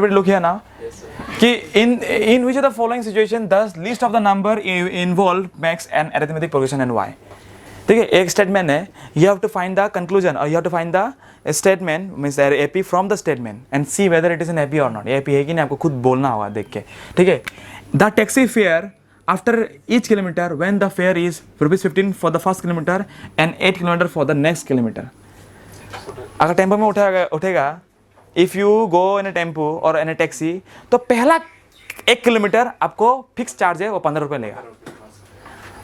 everybody look here now. कि in which of the following situation the list of the number involved makes an arithmetic progression and why? ठीक है, एक statement है, you have to find the conclusion or you have to find the statement means AP from the statement and see whether it is an AP or not. AP है कि नहीं आपको खुद बोलना होगा देख के, ठीक है. The taxi fare after each kilometer when the fare is ₹15 for the first kilometer and 8 kilometer for the next kilometer. अगर टेम्पो में उठेगा if you go in A tempo और इन ए टैक्सी तो पहला 1 किलोमीटर आपको फिक्स चार्ज है वो 15 रुपये लेगा.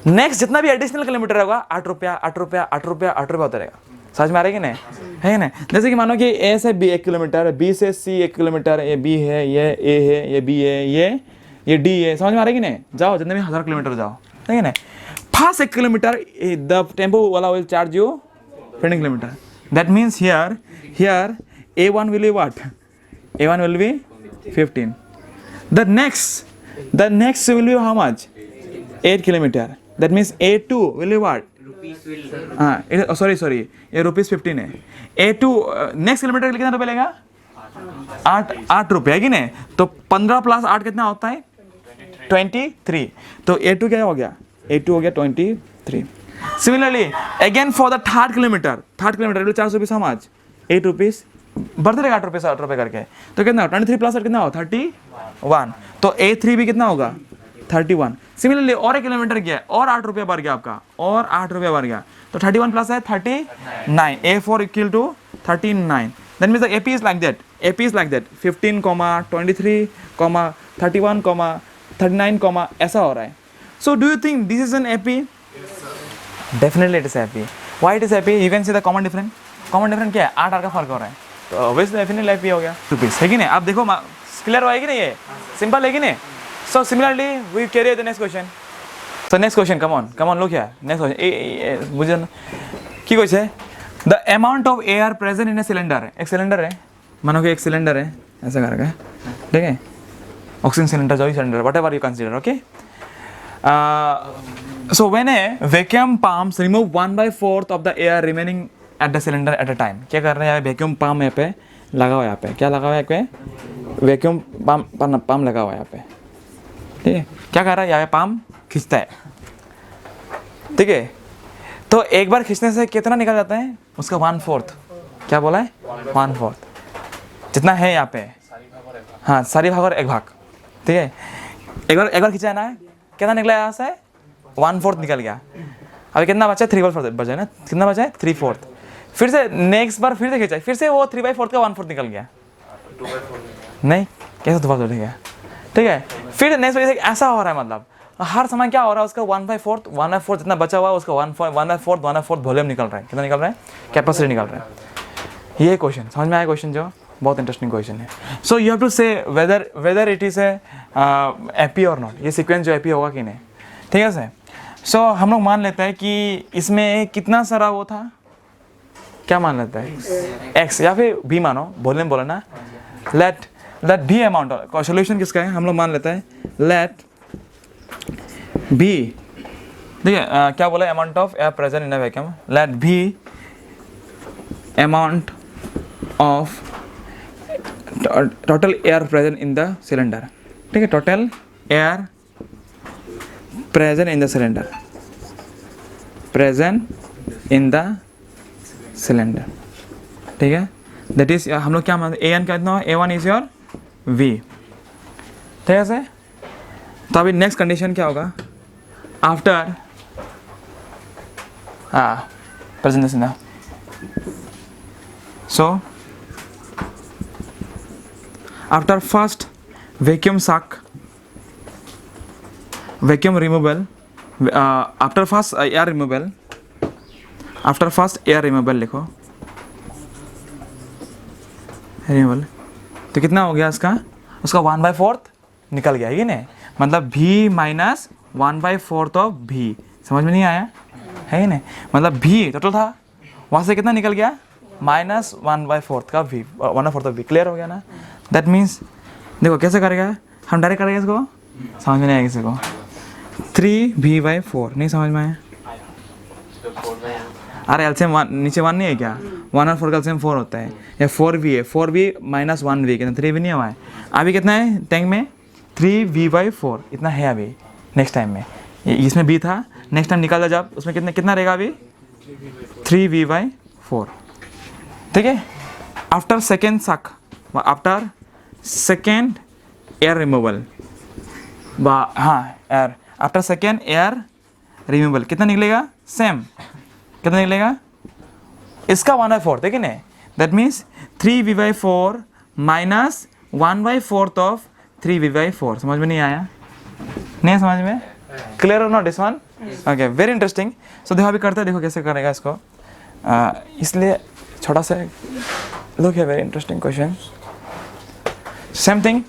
नेक्स्ट जितना भी एडिशनल किलोमीटर होगा 8 रुपया 8 रुपया 8 रुपया 8 रुपया होता रहेगा. समझ में आ रहा है कि नहीं, है ना. जैसे कि मानो कि ए से बी 1 किलोमीटर, बी से सी 1 किलोमीटर, ये बी है, ये ए है, ये बी है, ये डी है. समझ में आ रहा है कि नहीं. जाओ जितने भी 1000 किलोमीटर जाओ, है कि नहीं. फर्स्ट 1 किलोमीटर द टेम्पो वाला will charge you 15 kilometre. That means here A1 will be what? A1 will be 15. The next will be how much? 8 kilometer. That means A2 will be what? Sorry. ये ₹15 है. A2 next kilometre के लिए कितना रुपये लेगा? 8 रुपये है कि नहीं. तो 15 + 8 कितना होता है? 23. तो A2 क्या हो गया? A2 हो गया 23. Similarly, again for the third kilometer it will charge rupees how much? 8 rupees. बढ़ते रहेगा 8 रुपये 8 रुपये करके. तो कितना 23 + 8 कितना होगा? 31. तो A3 भी कितना होगा? 31. Similarly और 1 किलोमीटर गया और 8 रुपये बढ़ गया आपका, और 8 रुपये बढ़ गया. तो 31 + है 39. A4 = 39. That means the AP is like that. 15, 23, 31, 39, ऐसा हो रहा है. So do you think this is an AP? Definitely it is AP. Why it is AP? You can see the common difference. Common difference क्या है? 8 का फर्क हो रहा है. तो obviously definitely AP हो गया. रुपीस है कि नहीं. आप देखो क्लियर हुआ है कि नहीं. ये सिंपल है कि नहीं. So similarly we carry the next question. So next question, come on look here. Next question. मुझे की कुछ है. The amount of air present in a cylinder. एक सिलेंडर है. मानो कि एक सिलेंडर है. ऐसा करके. ठीक है. ऑक्सीजन सिलेंडर जो भी cylinder, whatever you consider, okay. So when a vacuum pumps remove 1/4 of the air remaining at the cylinder at a time. क्या कर रहे हैं? वैक्यूम पंप यहाँ पे लगा हुआ है. यहाँ पे क्या लगा हुआ है? यहाँ पे वैक्यूम पंप लगा हुआ है यहाँ पे. ठीक है. क्या कर रहा है? यहाँ पे पंप खींचता है. ठीक है. तो एक बार खींचने से कितना निकल जाता है? उसका 1/4. क्या बोला है? 1/4 जितना है यहाँ पे. हाँ, सारी भाग और एक भाग. ठीक है. एक बार खींचा है ना, कितना निकला यहाँ से? 1/4 निकल गया. अभी कितना बचा? 3/4 बचा है ना. कितना बचा है? 3/4. फिर से नेक्स्ट बार फिर से खींचा, फिर से वो 3/4 का 1/4 निकल गया. 2/4 नहीं, कैसे 2/4 उठ गया? ठीक है. फिर नेक्स्ट वजह से ऐसा हो रहा है. मतलब हर समय क्या हो रहा है? उसका 1/4 जितना बचा हुआ है उसका 1/4 वॉल्यूम निकल रहा है. कितना निकल रहा है? कैपेसिटी निकल रहा है. ये क्वेश्चन समझ में आया? क्वेश्चन जो बहुत इंटरेस्टिंग क्वेश्चन है. सो यू हैव टू से whether it is a AP और नॉट. ये सीक्वेंस जो AP होगा कि नहीं. ठीक है सर. सो हम लोग मान लेते हैं कि इसमें कितना सारा वो था. क्या मान लेते हैं? X या फिर B मानो, बोलने बोलना. Late B amount. सोल्यूशन किसका है? हम लोग मान लेते हैं लेट B. ठीक है. क्या बोला? Amount of air present in a vacuum. Let B amount of total air present in the cylinder. ठीक है. Total air present in the cylinder. ठीक है. That is हम लोग क्या मानते हैं? A1 कितना है? A1 is your V. ठीक है सर. तो अभी नेक्स्ट कंडीशन क्या होगा? आफ्टर प्रेजेंट ना. So after first vacuum removal, after first air removal लिखो. removal तो कितना हो गया उसका 1/4 निकल गया है कि नहीं. मतलब V माइनस 1/4 ऑफ V. समझ में नहीं आया है कि नहीं. मतलब V टोटल था, वहाँ से कितना निकल गया? माइनस 1/4 का V. 1/4 of V. क्लियर हो गया ना. दैट मीन्स देखो कैसे करेगा. हम डायरेक्ट करेंगे इसको. समझ में नहीं आएगा किसी को. 3V/4 नहीं समझ में आया. अरे LCM 1 नीचे 1 नहीं है क्या? 1 और 4 का एलसीएम 4 होता है, या 4v है, 4v माइनस 1v कितना 3v नहीं हुआ है अभी, कितना है टैंक में 3v/4 इतना है अभी। नेक्स्ट टाइम में इसमें b था, नेक्स्ट टाइम निकाला जब उसमें कितना रहेगा अभी 3v/4, ठीक है। आफ्टर सेकेंड सक, आफ्टर सेकेंड एयर रिमूवल, हाँ air, after second air removal कितना निकलेगा, सेम कितना निकलेगा इसका 1/4, ठीक है ना। That means 3v/4 minus 1/4 of 3v/4। समझ में नहीं आया, नहीं समझ में, clear or not this one, okay very interesting. So देखो अभी करते हैं, देखो कैसे करेगा इसको, इसलिए छोटा सा लुक है, very interesting question. Same thing,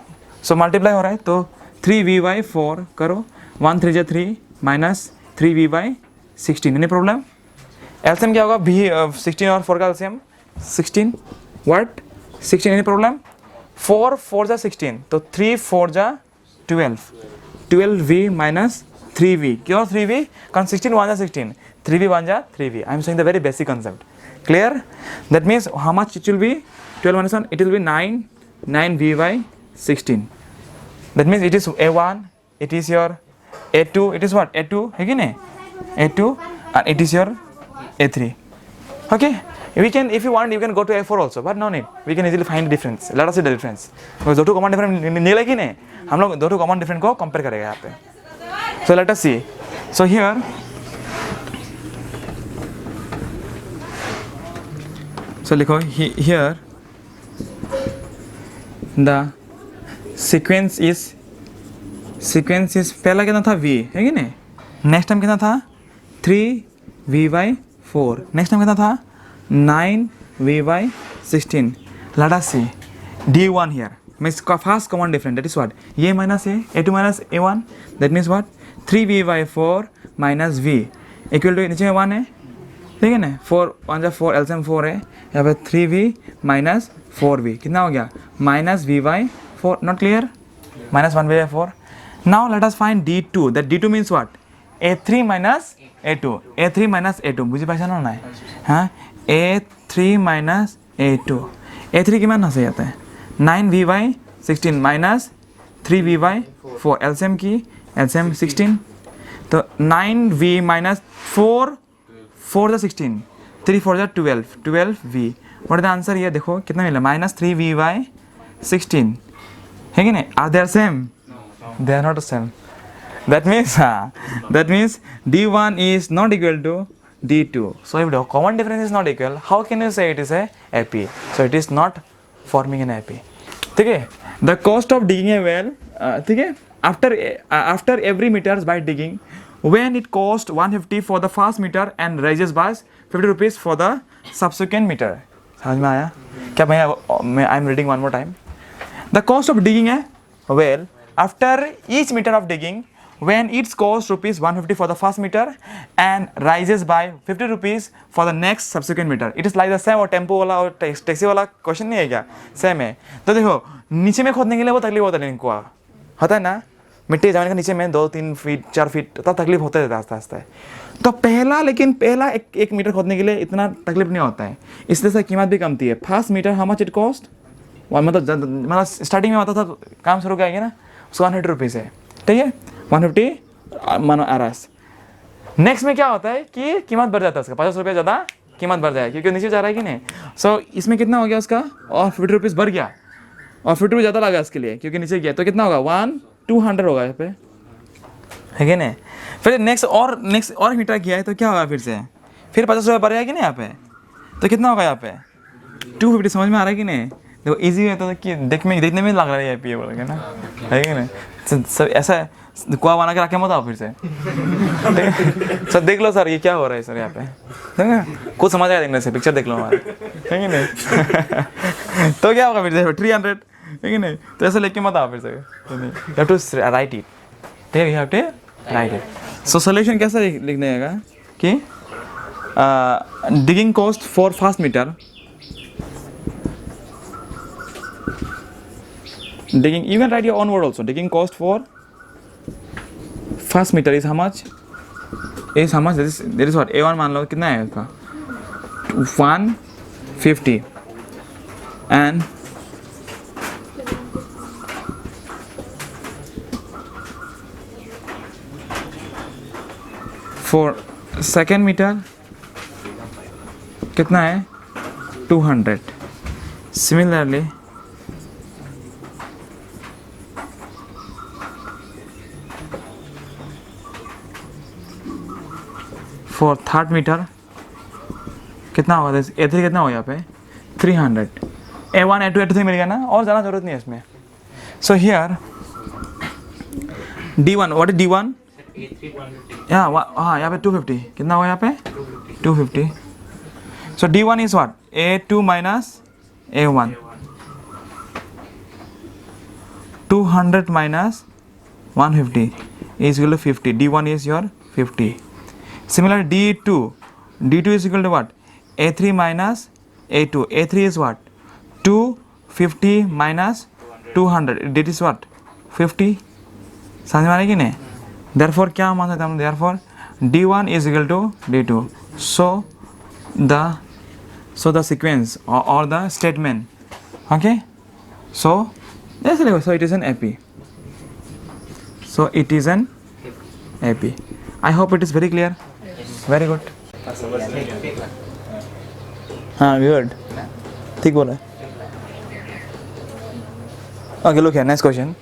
so multiply हो रहा है तो 3v/4 करो, 1 3 जा 3 minus 3v/16, any problem. LCM क्या होगा, भी 16 और 4 का एलसीएम 16, व्हाट 16, एनी प्रॉब्लम। 4 4 जा 16 तो 3 4 जा 12, 12v माइनस 3v, क्यों 3v, कारण 16 1 जा 16, 3v 1 जा 3v। I am saying the very basic concept, clear? That means how much it will be, 12 minus 1, it will be 9v/16. That means it is a1, it is your a2, it is what, a2 है कि नहीं, a2 and it is your a3, okay. We can, if you want, you can go to a4 also, but no need, we can easily find the difference. Let us see the difference, because दो common different निकले कि नहीं, हम लोग दो common different को compare करेंगे यहाँ पे। So let us see, so here so लिखो here the sequence is पहला कितना था v है कि नहीं, नेक्स्ट टाइम कितना था 3v/4, नेक्स्ट टाइम कितना था 9v/16। let us see d1 here means first common difference, that is what, a minus a2 minus a1, that means what 3v/4 minus v equal to नीचे 1 है, ठीक है ना, 4 1 जा 4, एलसीएम 4 है, यहाँ पे 3v माइनस 4v कितना हो गया minus v/4, not clear, minus 1v/4। Now let us find d2, that d2 means what, a3 minus a2, a3 minus a2, बुझी पाइछा ना है, हाँ a3 माइनस a2, a3 किमान हंसे जाता है 9v/16 माइनस 3v/4, एलसीएम की एलसीएम 16, तो 9v माइनस 4 4 जा 16, 3 4 जा 12, 12v, what is the answer, ये देखो कितना मिला माइनस 3v/16 है कि नहीं, are they are same, they are not the same, that means d1 is not equal to d2, so if the common difference is not equal, how can you say it is a AP, so it is not forming an AP, ठीक है। the cost of digging a well, ठीक है, after every meters by digging, when it cost 150 for the first meter and rises by 50 rupees for the subsequent meter, समझ में आया क्या भैया, I am reading one more time, the cost of digging a well after each meter of digging, when its cost rupees 150 for the first meter and rises by 50 rupees for the next subsequent meter, it is like the same, और tempo वाला और taxi वाला question नहीं है क्या, same है। तो देखो नीचे में खोदने के लिए वो तकलीफ होता है, इनको होता है ना, मिट्टी जमीन के नीचे में 2-3 फीट 4 फीट तो तकलीफ होता है आस्ते आस्ते, तो पहला एक मीटर खोदने के लिए इतना तकलीफ नहीं होता है, इसलिए से कीमत भी कमती है। First metre how much it cost, मतलब स्टार्टिंग में आता था काम शुरू किया ना, उसको 150 रुपीज़ है, ठीक है 150 मानो आरस। नेक्स्ट में क्या होता है कि कीमत बढ़ जाता है उसका, 50 रुपये ज़्यादा कीमत बढ़ जाएगी क्योंकि नीचे जा रहा है कि नहीं, सो इसमें कितना हो गया उसका, और 50 रुपीज़ बढ़ गया और 50 रुपये ज़्यादा लगा इसके लिए क्योंकि नीचे गया, तो कितना होगा 200 होगा यहाँ पे, है कि नहीं। फिर नेक्स्ट और मीटर किया है तो क्या होगा, फिर 50 रुपये बढ़ गया कि नहीं यहाँ पे, तो कितना होगा यहाँ पे 250, समझ में आ रहा है कि नहीं। देखो इजी है तो कि देखने में लग रहा है ये बोल के ना, है कि नहीं, सब ऐसा कुआ बना के रखे मत आओ फिर से, सर देख लो सर ये क्या हो रहा है सर यहाँ पे, है ना, कुछ समझ आया देखने से, पिक्चर देख लो हमारे, है कि नहीं। तो क्या होगा फिर से 300, है कि नहीं, तो ऐसे लेके मत आओ फिर से, you have to write it, ठीक है, you have to write it. So solution कैसा लिखने का कि digging cost for first metre, digging, you can write your own word also, digging cost for first meter is how much, that is what, a1 मान लो कितना है उसका 1 50 and for second meter कितना है 200. Similarly for third meter कितना होगा A3 कितना होगा यहाँ पे 300. A1 A2 A3 मिल गया ना, और ज़्यादा ज़रूरत नहीं है इसमें. So here D1, what is D1? हाँ यहाँ पे 250 कितना होगा यहाँ पे 250. So D1 is what? A2 minus A1. 200 minus 150 is equal to 50. D1 is your 50. Similarly D2. D2 is equal to what? A3 minus A2. A3 is what? 250 minus 200. That is what? 50. समझ में आ रही कि नहीं? Therefore क्या मान सकते हैं हम? Therefore D1 is equal to D2. So the sequence or the statement. Okay. So yes, so it is an AP. So it is an AP. I hope it is very clear. Very good. हाँ good. ठीक बोला. Okay, look here. Next question.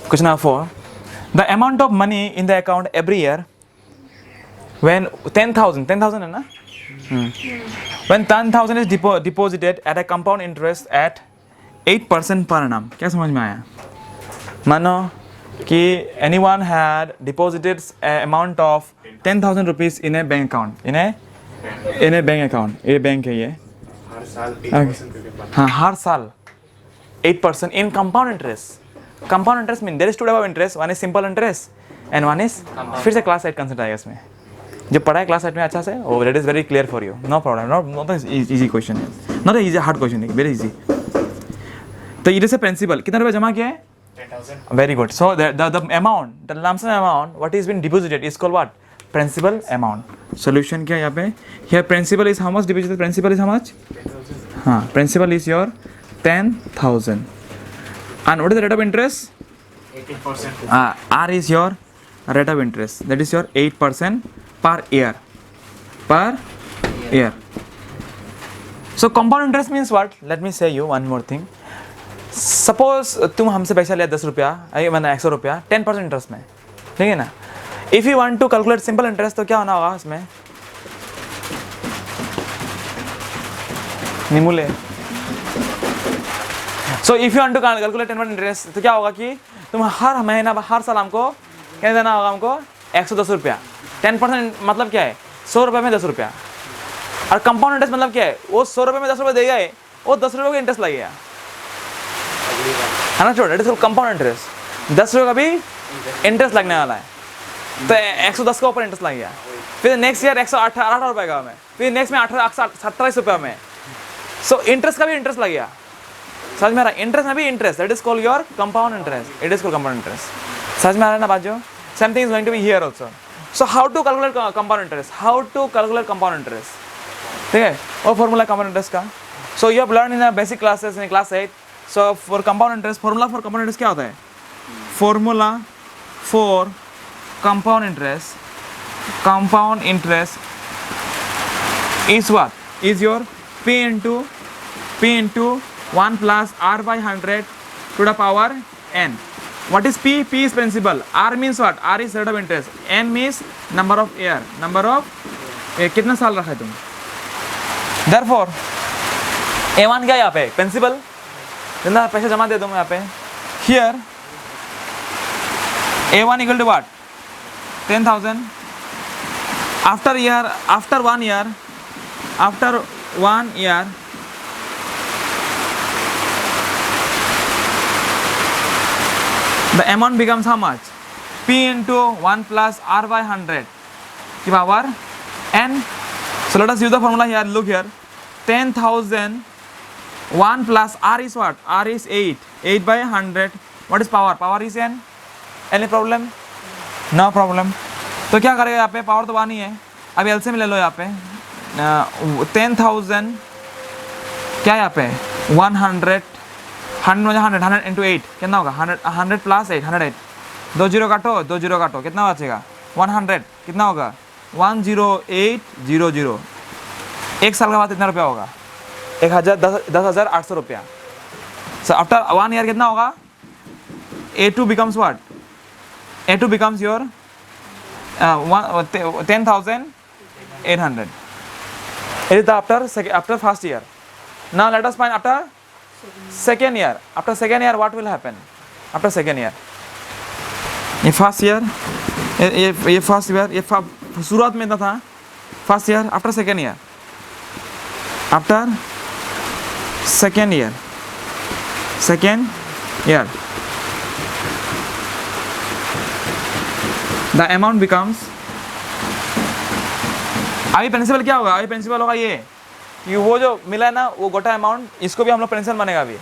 Question number 4. The amount of money in the account every year when 10,000 है ना? When 10,000 is deposited at a compound interest at 8% per annum. क्या समझ में आया? मानो कि anyone had deposited an amount of 10,000 rupees in a bank account. In a bank account. ये bank है ये. हर साल 8% हाँ हर साल 8% in compound interest. Compound interest means there is two type of interest. One is simple interest and one is फिर से class 8 concept आएगा इसमें. जो पढ़ा है क्लास 8 में अच्छा से, oh that is very clear for you. No problem. Not an easy question. Not an easy hard question. Very easy. तो ये से प्रिंसिपल कितना रुपया जमा किया है 10,000. Very good. So the amount, the lump sum amount, what is been deposited is called what? Principal amount. Solution क्या है यहाँ पे? Here principal is how much deposited? Principal is how much? 10,000. हाँ, principal is your 10,000. And what is the rate of interest? 18%. R is your rate of interest. That is your 8% per year. Per year. So compound interest means what? Let me say you one more thing. Suppose तुम हमसे पैसा लिया 10 रुपया, मतलब 100 रुपया 10% interest में, ठीक है ना? If you want to calculate simple interest तो क्या होना होगा उसमें? निमुले. So if you want to calculate 10% interest तो क्या होगा कि तुम हर महीना हर साल हमको क्या देना होगा? हमको 110 रुपया. 10% मतलब क्या है? 100 रुपये में 10 रुपया. और कंपाउंड इंटरेस्ट मतलब क्या है? वो 100 रुपये में 10 रुपये देगा, वो 10 रुपये का इंटरेस्ट लगेगा, है ना? छोड़, इट इज कंपाउंड इंटरेस्ट. 10 रुपये का भी इंटरेस्ट लगने वाला है, तो 110 का ऊपर इंटरेस्ट लगेगा. फिर नेक्स्ट ईयर 118 रुपये का में, फिर नेक्स्ट में 27 रुपये में. सो इंटरेस्ट का भी इंटरेस्ट लगेगा. समझ में आ रहा है? इंटरेस्ट में भी interest. That is called your compound interest. It is called compound interest. समझ में आ रहा है ना बात? जो same thing is going to be here also. So how to calculate compound interest? How to calculate compound interest? ठीक है, वो फॉर्मूला कंपाउंड इंटरेस्ट का. So you have learn in basic classes in class 8. So for compound interest, formula for compound interest क्या होता है? Formula for compound interest is what? Is your P into 1 plus R by 100 to the power n. What is P? P is principal. R means what? R is rate of interest. N means number of year. Number of कितना साल रखा है तुम? Therefore A1 क्या यहाँ पे? Principal. जितना पैसे जमा दे दूँगा यहाँ पे. Here A1 equal to what? 10,000. After 1 year, the amount becomes how much? P into 1 plus R by 100 की power n. So let us use the formula here. Look here. 10,000 1 plus R is what? R is 8. 8 by 100. What is power? Power is n. Any problem? No problem. तो क्या करेगा यहाँ पे? Power तो 1 ही है. अभी LCM ले लो यहाँ पे. 10,000 क्या यहाँ पे 100 100 इंटू 8 कितना होगा 100 प्लस 8 108 2 जीरो काटो कितना बचेगा 100 कितना होगा 10800 एक साल के बाद कितना रुपया होगा 10,800 रुपया। सो आफ्टर 1 ईयर कितना होगा A2 becomes what? A2 becomes your 10,800. It is the after first year. Now let us find after second year. After second year, what will happen? After second year, ये first year, ये first year, ये शुरुआत में था first year. After second year, second year, the amount becomes, अभी principal क्या होगा, अभी प्रिंसिपल होगा ये कि वो जो मिला है ना वो गोटा अमाउंट, इसको भी हम लोग प्रिंसिपल मानेगा अभी,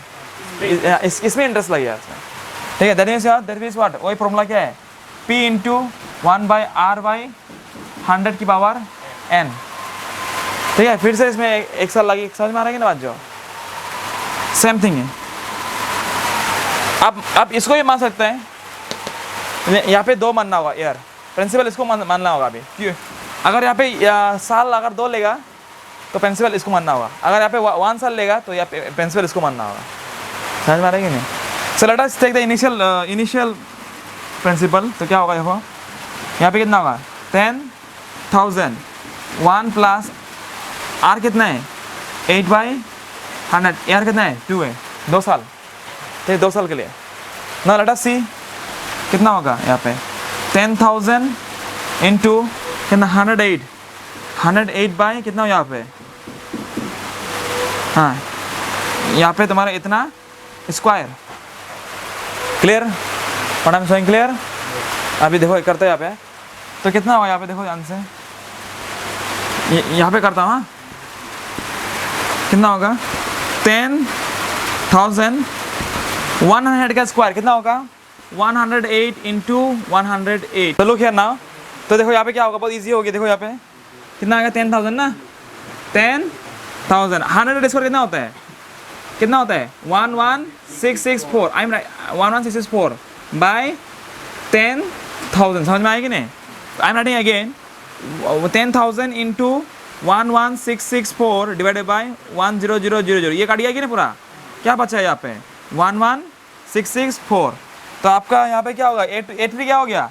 इसमें इंटरेस्ट लगेगा इसमें, ठीक है। दैट मीन्स व्हाट, वही फॉर्मूला क्या है P इंटू 1/R/100 की पावर n, ठीक है। फिर से इसमें एक साल लगी, समझ में आ रहा है कि ना बात, जो सेम थिंग है। अब इसको भी मान सकते हैं, यहाँ पे 2 मानना होगा ईयर, प्रिंसिपल इसको मानना होगा अभी, क्यों अगर यहाँ पे साल अगर 2 लेगा तो प्रिंसिपल इसको मानना होगा, अगर यहाँ पे 1 साल लेगा तो यहाँ पे प्रिंसिपल इसको मानना होगा, समझ में आ रहा है कि नहीं। So let us take the initial principal, तो क्या होगा देखो यहाँ पे कितना होगा 10,000 1 प्लस R कितना है 8/100, R कितना है 2 है, 2 साल, ठीक है 2 साल के लिए। ना लेट अस सी कितना होगा यहाँ पे 10,000 इंटू कितना 108 बाई कितना हो यहाँ पे, हाँ यहाँ पे तुम्हारा इतना square, clear, what I am showing clear. अभी देखो करते हैं यहाँ पे, तो कितना होगा यहाँ पे देखो ध्यान से, यहाँ पे करता हूँ, हाँ कितना होगा 10,000 100 का स्क्वायर कितना होगा 108 इंटू 108। तो लुक हियर नाउ, तो देखो यहाँ पे क्या होगा, बहुत इजी होगी, देखो यहाँ पे कितना आएगा 10,000 ना, 10,000 100 स्क्वायर कितना होता है 11664, आई एम राइट 11664 बाय 10,000, समझ में आएगी नहीं। आई am writing again 10,000 into 11664 divided by 10000, ये काट गया कि नहीं पूरा, क्या बचा है यहाँ पे 11664। तो आपका यहाँ पे क्या होगा A3 क्या हो गया,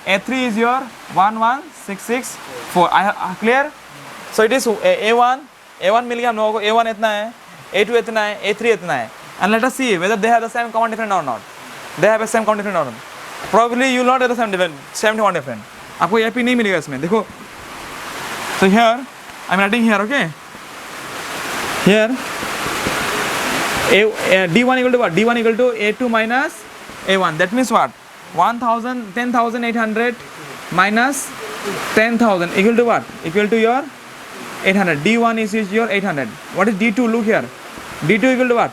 A3 is your 11664, clear. So it is A1 मिल गया हम लोगों को, A1 इतना है, A2 इतना है, A3 इतना है, and let us see whether they have the same common different or not, they have the same common different or not, probably you not have the same common different, आपको AP नहीं मिलेगा इसमें, देखो। So here I am writing here, okay, here D1 equal to what, D1 equal to A2 minus A1, that means what 10,800 minus 10,000 equal to what, equal to your 800, D1 is your 800, what is D2, look here, D2 equal to what,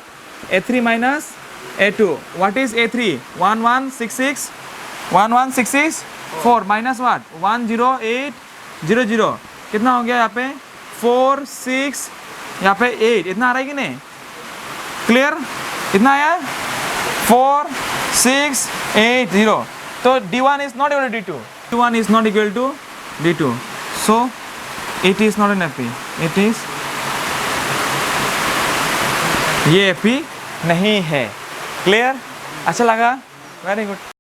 A3 minus A2, what is A3 1166 minus what 10800, कितना हो गया यहाँ पे 4 6 यहाँ पे 8, इतना आ रहा है कि नहीं, क्लियर, इतना आया 4680। तो D1 is not equal to D2, D1 is not equal to D2, so it is not an AP, it is, ये AP नहीं है, क्लियर, अच्छा लगा, वेरी गुड।